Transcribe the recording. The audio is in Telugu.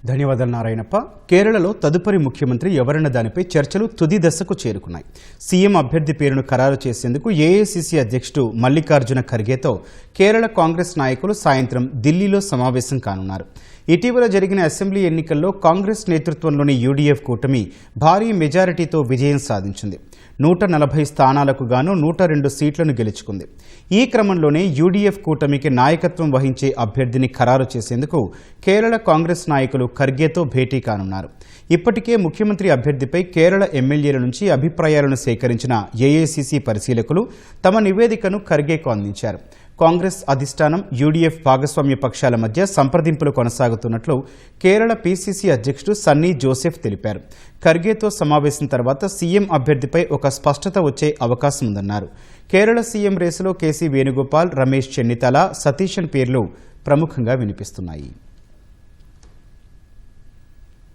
ధన్యవాదాలు నారాయణప్ప. కేరళలో తదుపరి ముఖ్యమంత్రి ఎవరన్న దానిపై చర్చలు తుది దశకు చేరుకున్నాయి. సీఎం అభ్యర్థి పేరును ఖరారు చేసేందుకు ఏఐసీసీ అధ్యక్షుడు మల్లికార్జున ఖర్గేతో కేరళ కాంగ్రెస్ నాయకులు సాయంత్రం ఢిల్లీలో సమావేశం కానున్నారు. ఇటీవల జరిగిన అసెంబ్లీ ఎన్నికల్లో కాంగ్రెస్ నేతృత్వంలోని యూడీఎఫ్ కూటమి భారీ మెజారిటీతో విజయం సాధించింది. 140 స్థానాలకు గాను 102 సీట్లను గెలుచుకుంది. ఈ క్రమంలోనే యూడీఎఫ్ కూటమికి నాయకత్వం వహించే అభ్యర్థిని ఖరారు చేసేందుకు కేరళ కాంగ్రెస్ నాయకులు ఖర్గేతో భేటీ కానున్నారు. ఇప్పటికే ముఖ్యమంత్రి అభ్యర్థిపై కేరళ ఎమ్మెల్యేల నుంచి అభిప్రాయాలను సేకరించిన ఏఐసీసీ పరిశీలకులు తమ నివేదికను ఖర్గేకు అందించారు. కాంగ్రెస్ అధిష్టానం, యూడీఎఫ్ భాగస్వామ్య పక్షాల మధ్య సంప్రదింపులు కొనసాగుతున్నట్లు కేరళ పీసీసీ అధ్యక్షుడు సన్నీ జోసెఫ్ తెలిపారు. ఖర్గేతో సమావేశం తర్వాత సీఎం అభ్యర్థిపై ఒక స్పష్టత వచ్చే అవకాశం ఉందన్నారు. కేరళ సీఎం రేసులో కేసీ వేణుగోపాల్, రమేష్ చెన్నితల, సతీశన్ పేర్లు ప్రముఖంగా వినిపిస్తున్నాయి.